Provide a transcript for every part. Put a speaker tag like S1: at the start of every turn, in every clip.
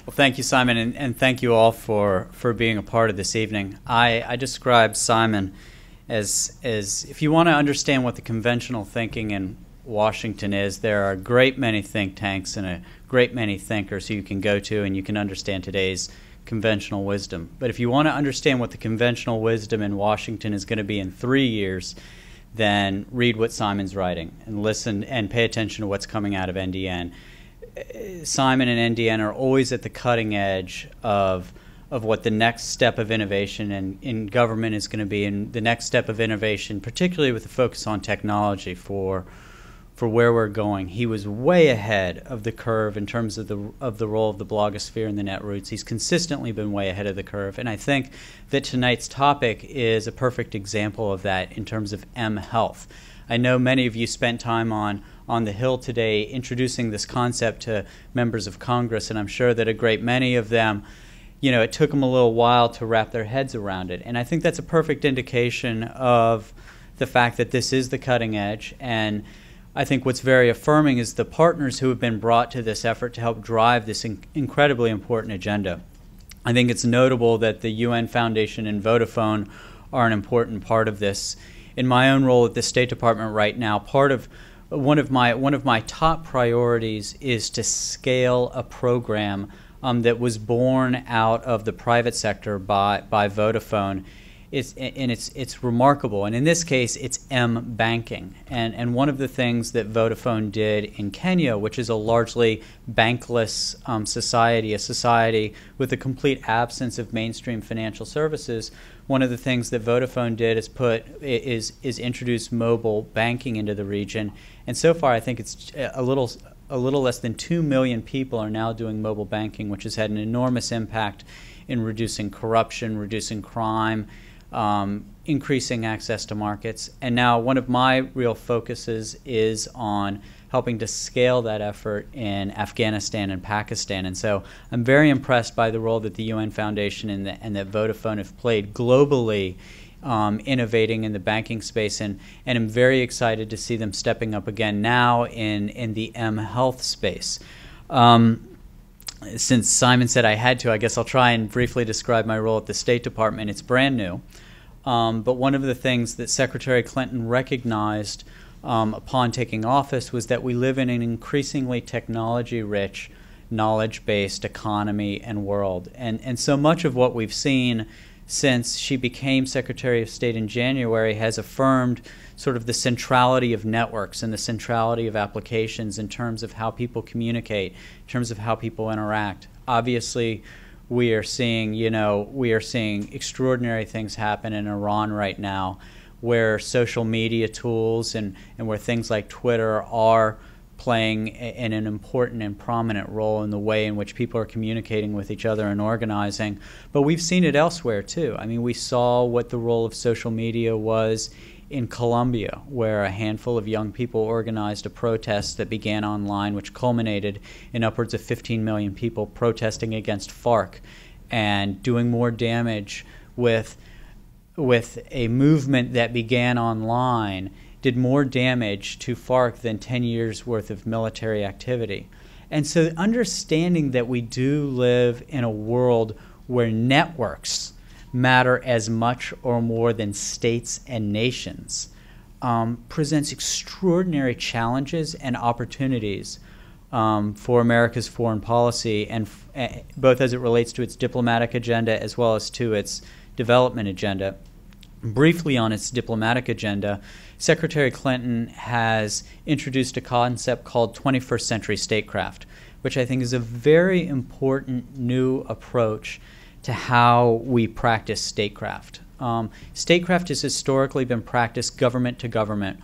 S1: Well, thank you, Simon, and thank you all for being a part of this evening. I describe Simon as if you want to understand what the conventional thinking in Washington is, there are a great many think tanks and a great many thinkers who you can go to and you can understand today's conventional wisdom. But if you want to understand what the conventional wisdom in Washington is going to be in 3 years, then read what Simon's writing and listen and pay attention to what's coming out of NDN. Simon and NDN are always at the cutting edge of what the next step of innovation in government is going to be, and the next step of innovation, particularly with a focus on technology for where we're going. He was way ahead of the curve in terms of the role of the blogosphere and the netroots. He's consistently been way ahead of the curve, and I think that tonight's topic is a perfect example of that in terms of mHealth. I know many of you spent time on the Hill today introducing this concept to members of Congress, and I'm sure that a great many of them, it took them a little while to wrap their heads around it. And I think that's a perfect indication of the fact that this is the cutting edge. And I think what's very affirming is the partners who have been brought to this effort to help drive this incredibly important agenda. I think it's notable that the UN Foundation and Vodafone are an important part of this. In my own role at the State Department right now, one of my top priorities is to scale a program that was born out of the private sector by Vodafone. It's remarkable, and in this case, it's M-banking. And one of the things that Vodafone did in Kenya, which is a largely bankless society, a society with a complete absence of mainstream financial services, one of the things that Vodafone did is introduce mobile banking into the region. And so far, I think it's a little less than 2 million people are now doing mobile banking, which has had an enormous impact in reducing corruption, reducing crime, increasing access to markets. And now one of my real focuses is on helping to scale that effort in Afghanistan and Pakistan. And so I'm very impressed by the role that the UN Foundation and that Vodafone have played globally innovating in the banking space, and I'm very excited to see them stepping up again now in the mHealth space. Since Simon said I had to, I guess I'll try and briefly describe my role at the State Department. It's brand new, but one of the things that Secretary Clinton recognized upon taking office was that we live in an increasingly technology-rich, knowledge-based economy and world. And so much of what we've seen since she became Secretary of State in January has affirmed sort of the centrality of networks and the centrality of applications in terms of how people communicate, in terms of how people interact. Obviously, we are seeing extraordinary things happen in Iran right now, where social media tools and where things like Twitter are playing an important and prominent role in the way in which people are communicating with each other and organizing. But we've seen it elsewhere too. I mean, we saw what the role of social media was in Colombia, where a handful of young people organized a protest that began online, which culminated in upwards of 15 million people protesting against FARC and doing more damage with a movement that began online, did more damage to FARC than 10 years worth of military activity. And so understanding that we do live in a world where networks matter as much or more than states and nations presents extraordinary challenges and opportunities for America's foreign policy, and both as it relates to its diplomatic agenda as well as to its development agenda. Briefly on its diplomatic agenda, Secretary Clinton has introduced a concept called 21st century statecraft, which I think is a very important new approach to how we practice statecraft. Statecraft has historically been practiced government to government,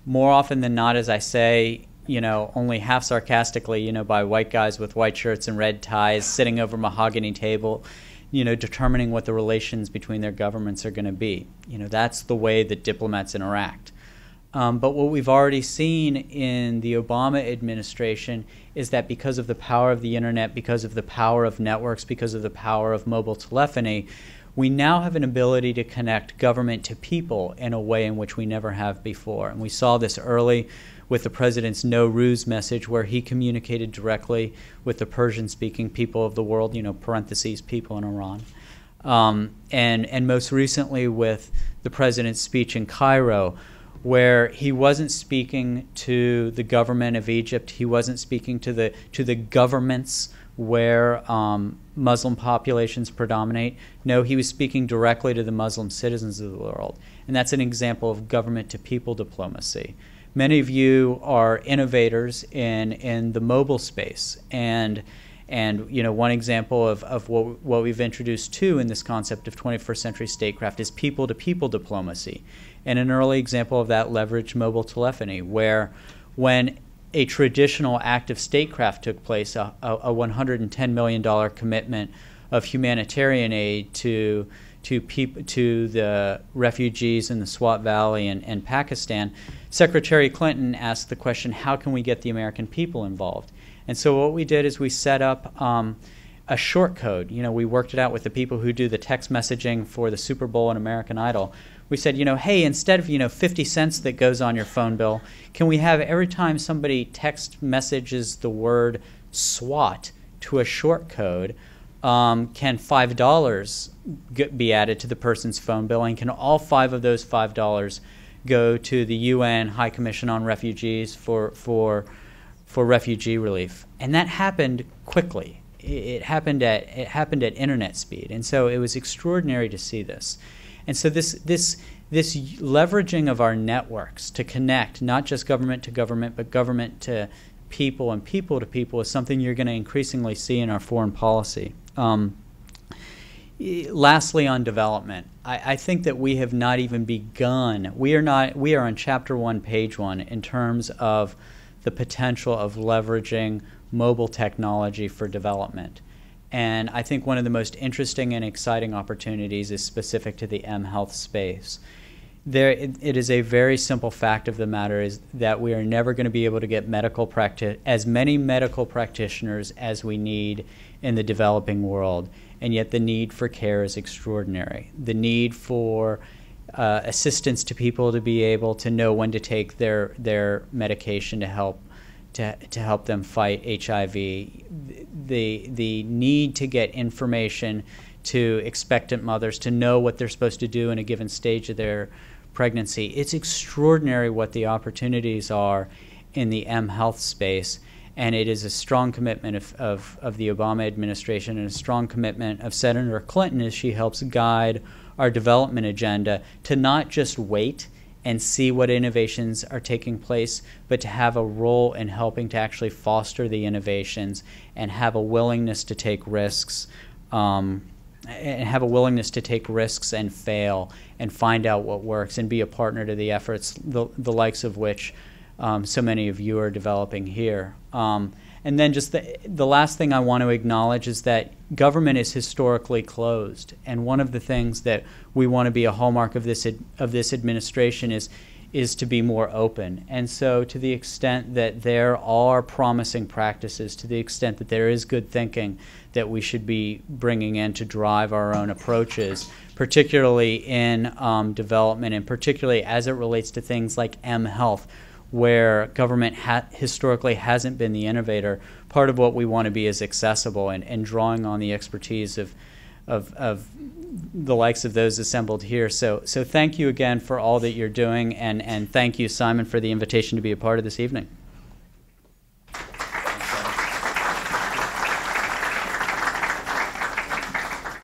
S1: more often than not, as I say, only half sarcastically, by white guys with white shirts and red ties sitting over a mahogany table, determining what the relations between their governments are going to be. That's the way that diplomats interact. But what we've already seen in the Obama administration is that because of the power of the internet, because of the power of networks, because of the power of mobile telephony, we now have an ability to connect government to people in a way in which we never have before. And we saw this early with the president's no ruse message, where he communicated directly with the Persian-speaking people of the world, parentheses, people in Iran. And most recently with the president's speech in Cairo, where he wasn't speaking to the government of Egypt, he wasn't speaking to the governments where Muslim populations predominate. No, he was speaking directly to the Muslim citizens of the world. And that's an example of government-to-people diplomacy. Many of you are innovators in the mobile space. And one example of what we've introduced too in this concept of 21st century statecraft is people-to-people diplomacy. And an early example of that leveraged mobile telephony, where when a traditional act of statecraft took place, a $110 million commitment of humanitarian aid to the refugees in the Swat Valley and Pakistan, Secretary Clinton asked the question, how can we get the American people involved? And so what we did is we set up a short code. We worked it out with the people who do the text messaging for the Super Bowl and American Idol. We said, hey, instead of 50 cents that goes on your phone bill, can we have every time somebody text messages the word SWAT to a short code, can $5 be added to the person's phone bill, and can all 5 of those $5 go to the UN High Commission on Refugees for refugee relief? And that happened quickly. It happened at internet speed, and so it was extraordinary to see this. And so this leveraging of our networks to connect not just government to government, but government to people and people to people is something you're going to increasingly see in our foreign policy. Lastly, on development, I think that we have not even begun. We are on chapter 1, page 1 in terms of the potential of leveraging mobile technology for development. And I think one of the most interesting and exciting opportunities is specific to the mHealth space. It is a very simple fact of the matter is that we are never going to be able to get as many medical practitioners as we need in the developing world, and yet the need for care is extraordinary. The need for assistance to people to be able to know when to take their medication to help them fight HIV, the need to get information to expectant mothers to know what they're supposed to do in a given stage of their pregnancy. It's extraordinary what the opportunities are in the mHealth space, and it is a strong commitment of the Obama administration and a strong commitment of Senator Clinton as she helps guide our development agenda to not just wait and see what innovations are taking place, but to have a role in helping to actually foster the innovations and have a willingness to take risks, and fail and find out what works and be a partner to the efforts, the likes of which so many of you are developing here. And then just the last thing I want to acknowledge is that government is historically closed, and one of the things that we want to be a hallmark of this administration is to be more open. And so to the extent that there are promising practices, to the extent that there is good thinking that we should be bringing in to drive our own approaches, particularly in development, and particularly as it relates to things like mHealth, where government historically hasn't been the innovator. Part of what we want to be is accessible and drawing on the expertise of the likes of those assembled here. So thank you again for all that you're doing, and thank you, Simon, for the invitation to be a part of this evening.